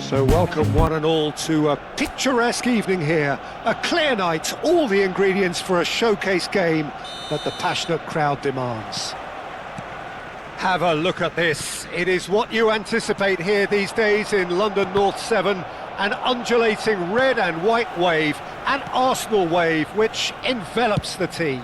So welcome one and all to a picturesque evening here. A clear night, all the ingredients for a showcase game that the passionate crowd demands. Have a look at this. It is what you anticipate here these days in London North 7. An undulating red and white wave, an Arsenal wave which envelops the team.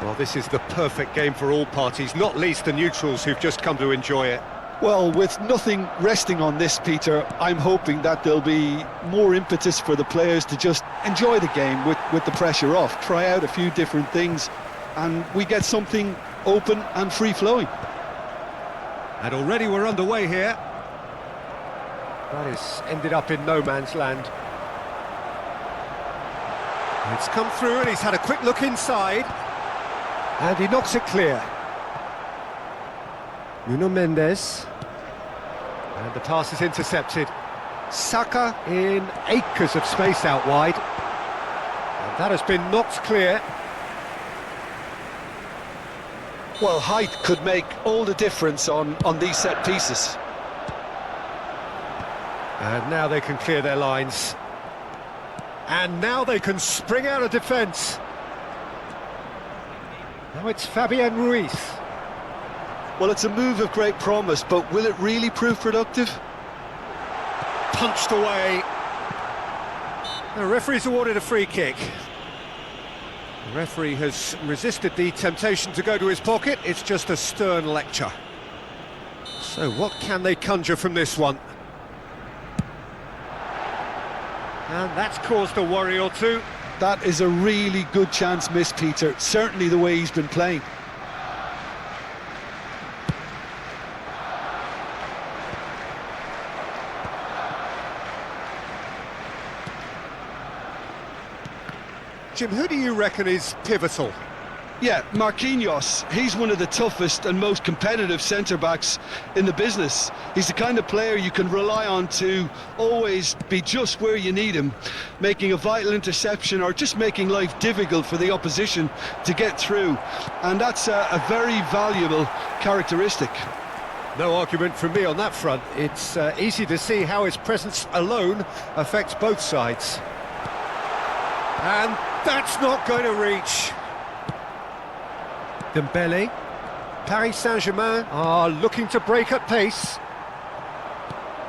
Well, this is the perfect game for all parties, not least the neutrals who've just come to enjoy it. Well, with nothing resting on this, Peter, I'm hoping that there'll be more impetus for the players to just enjoy the game with the pressure off, try out a few different things, and we get something open and free-flowing. And already we're underway here. That is ended up in no man's land. It's come through and he's had a quick look inside. And he knocks it clear. Nuno Mendes. And the pass is intercepted. Saka in acres of space out wide. And that has been knocked clear. Well, height could make all the difference on these set pieces. And now they can clear their lines. And now they can spring out of defence. Now it's Fabian Ruiz. Well, it's a move of great promise, but will it really prove productive? Punched away. The referee's awarded a free kick. The referee has resisted the temptation to go to his pocket. It's just a stern lecture. So what can they conjure from this one? And that's caused a worry or two. That is a really good chance missed, Peter. Certainly the way he's been playing. Jim, who do you reckon is pivotal? Yeah, Marquinhos. He's one of the toughest and most competitive centre-backs in the business. He's the kind of player you can rely on to always be just where you need him, making a vital interception or just making life difficult for the opposition to get through. And that's a very valuable characteristic. No argument from me on that front. It's easy to see how his presence alone affects both sides. And that's not going to reach. Dembele. Paris Saint-Germain are looking to break at pace.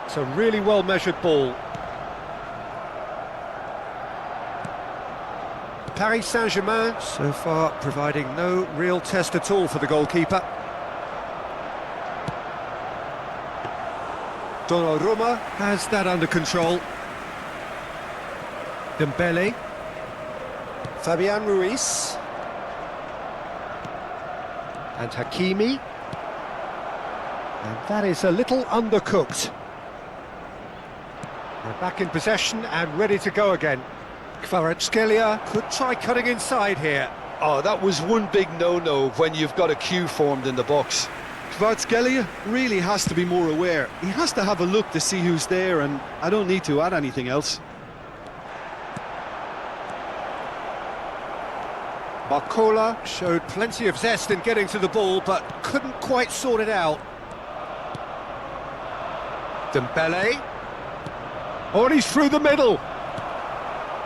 It's a really well-measured ball. Paris Saint-Germain so far providing no real test at all for the goalkeeper. Donnarumma has that under control. Dembele. Fabian Ruiz. And Hakimi. And that is a little undercooked. They're back in possession and ready to go again. Kvaratskhelia could try cutting inside here. Oh, that was one big no-no when you've got a queue formed in the box. Kvaratskhelia really has to be more aware. He has to have a look to see who's there, and I don't need to add anything else. Barcola showed plenty of zest in getting to the ball, but couldn't quite sort it out. Dembele. Oh, and he's through the middle.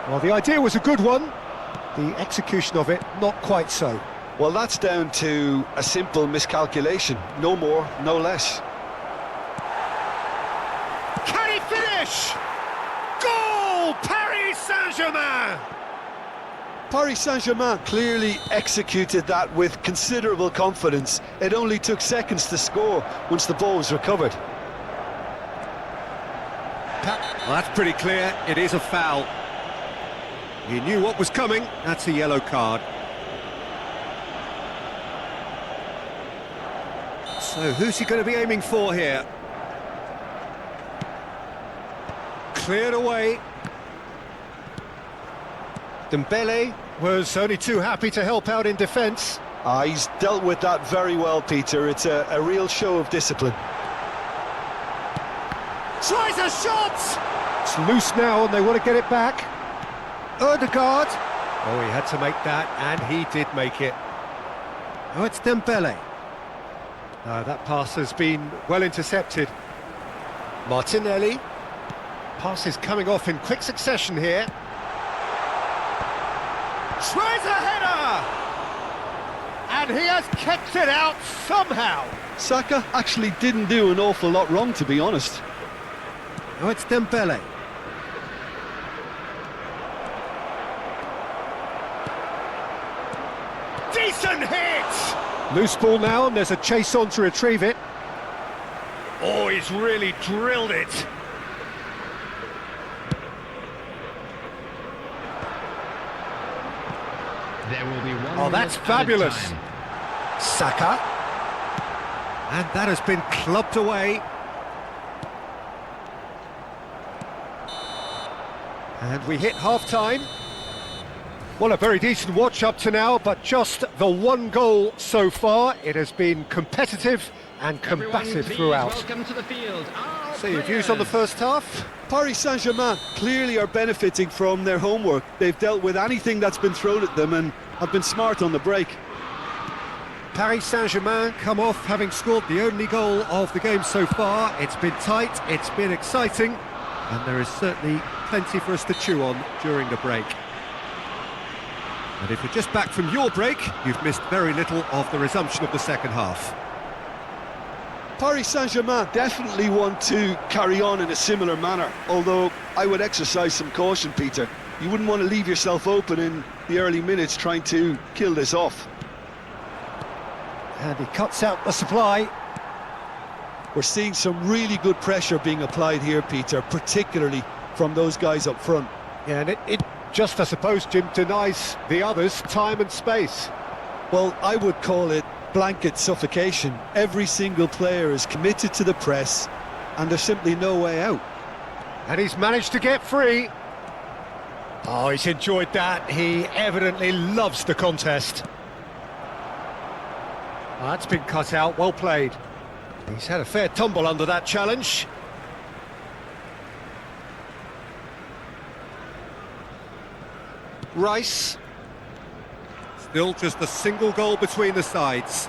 Well, the idea was a good one. The execution of it, not quite so. Well, that's down to a simple miscalculation. No more, no less. Can he finish? Goal! Paris Saint-Germain! Paris Saint-Germain clearly executed that with considerable confidence. It only took seconds to score once the ball was recovered. Well, that's pretty clear. It is a foul. He knew what was coming. That's a yellow card. So who's he going to be aiming for here? Cleared away. Dembele was only too happy to help out in defence. He's dealt with that very well, Peter. It's a real show of discipline. Tries a shot! It's loose now and they want to get it back. Odegaard. Oh, he had to make that, and he did make it. Oh, it's Dembele. That pass has been well intercepted. Martinelli. Passes coming off in quick succession here. Tries a header! And he has kept it out somehow. Saka actually didn't do an awful lot wrong, to be honest. Now it's Dembele. Decent hit! Loose ball now, and there's a chase on to retrieve it. Oh, he's really drilled it. There will be one. Oh, that's fabulous. Saka. And that has been clubbed away. And we hit half-time. Well, a very decent watch up to now, but just the one goal so far. It has been competitive and combative throughout. Welcome to the field. So your views on the first half? Paris Saint-Germain clearly are benefiting from their homework. They've dealt with anything that's been thrown at them and have been smart on the break. Paris Saint-Germain come off having scored the only goal of the game so far. It's been tight, it's been exciting, and there is certainly plenty for us to chew on during the break. And if you're just back from your break, you've missed very little of the resumption of the second half. Paris Saint-Germain definitely want to carry on in a similar manner, although I would exercise some caution, Peter. You wouldn't want to leave yourself open in the early minutes trying to kill this off. And he cuts out the supply. We're seeing some really good pressure being applied here, Peter, particularly from those guys up front. Yeah, and it just, I suppose, Jim, denies the others time and space. Well, I would call it blanket suffocation. Every single player is committed to the press, and there's simply no way out. And he's managed to get free. Oh, he's enjoyed that. He evidently loves the contest. Oh, that's been cut out, well played. He's had a fair tumble under that challenge. Rice. Still just a single goal between the sides.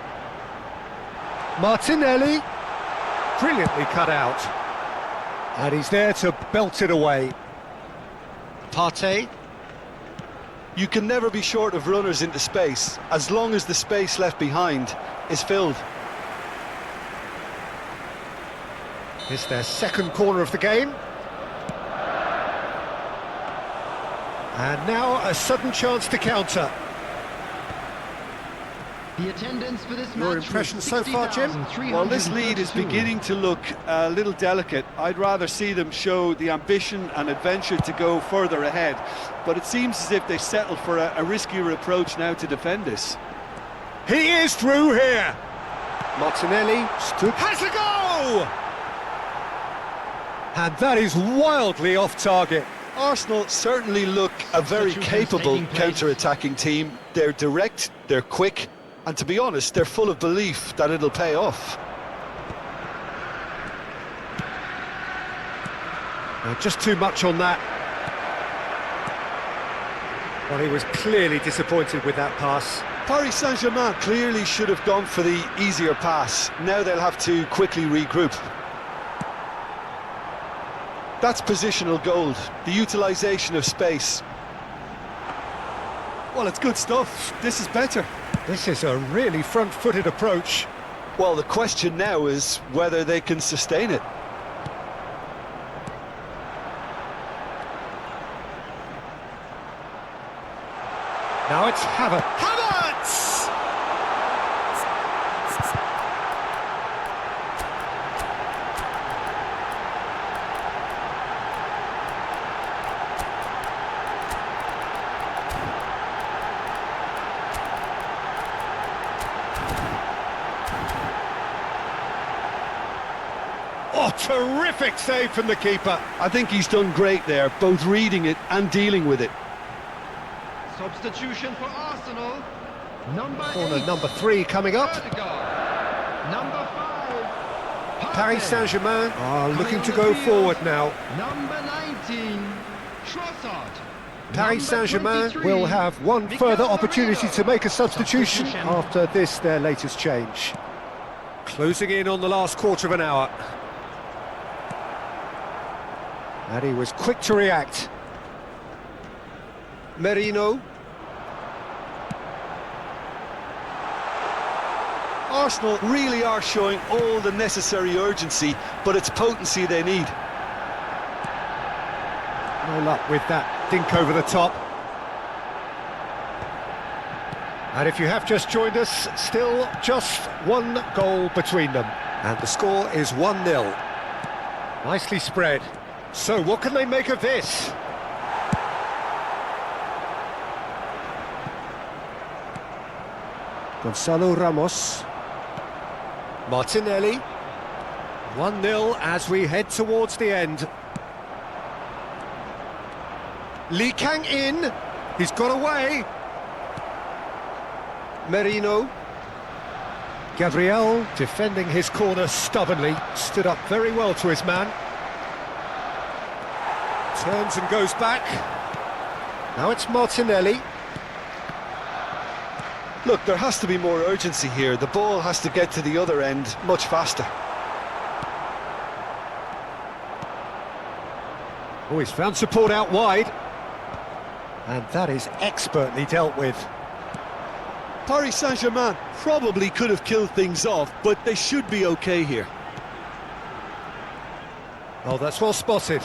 Martinelli. Brilliantly cut out. And he's there to belt it away. Partey. You can never be short of runners into space, as long as the space left behind is filled. It's their second corner of the game. And now a sudden chance to counter. The attendance for this Your match impression was so far, Jim? Well, this lead is 60,332. beginning to look a little delicate. I'd rather see them show the ambition and adventure to go further ahead. But it seems as if they settled for a riskier approach now to defend this. He is through here. Martinelli stood. Has a goal! And that is wildly off target. Arsenal certainly look a very Substitutions capable taking place. counter-attacking team. They're direct, they're quick, and to be honest, they're full of belief that it'll pay off. Just too much on that. Well, he was clearly disappointed with that pass. Paris Saint-Germain clearly should have gone for the easier pass. Now they'll have to quickly regroup. That's positional gold, the utilisation of space. Well, it's good stuff. This is better. This is a really front-footed approach. Well, the question now is whether they can sustain it. Now it's Havertz! Oh, terrific save from the keeper. I think he's done great there, both reading it and dealing with it. Substitution for Arsenal. Number Corner 8. number 3 coming up. Odegaard. Number 5. Paris Partey. Saint-Germain are Coming looking on to the go field. forward now. Number 19. Trossard. Paris Number Saint-Germain 23, will have one Miguel further opportunity Murillo. to make a substitution Substitution. after this, their latest change. Closing in on the last quarter of an hour. And he was quick to react. Merino. Arsenal really are showing all the necessary urgency, but it's potency they need. No luck with that dink over the top. And if you have just joined us, still just one goal between them. And the score is 1-0. Nicely spread. So what can they make of this? Gonzalo Ramos. Martinelli. 1-0 as we head towards the end. Lee Kang in. He's got away. Merino. Gabriel defending his corner stubbornly. Stood up very well to his man. Turns and goes back. Now it's Martinelli. Look, there has to be more urgency here. The ball has to get to the other end much faster. Oh, he's found support out wide. And that is expertly dealt with. Paris Saint-Germain probably could have killed things off, but they should be okay here. Oh, that's well spotted.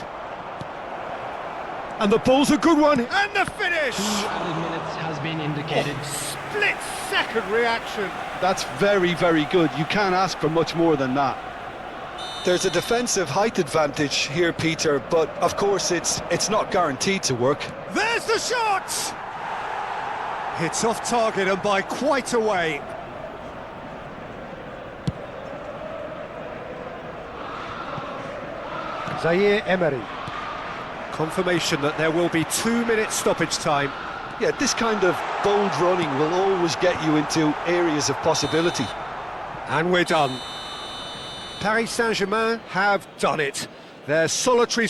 And the ball's a good one, and the finish! 2 added minutes has been indicated. Split-second reaction. That's very, very good. You can't ask for much more than that. There's a defensive height advantage here, Peter, but of course it's not guaranteed to work. There's the shot! It's off target and by quite a way. Zaire Emery. Confirmation that there will be 2 minutes stoppage time. Yeah, this kind of bold running will always get you into areas of possibility. And we're done. Paris Saint-Germain have done it. Their solitary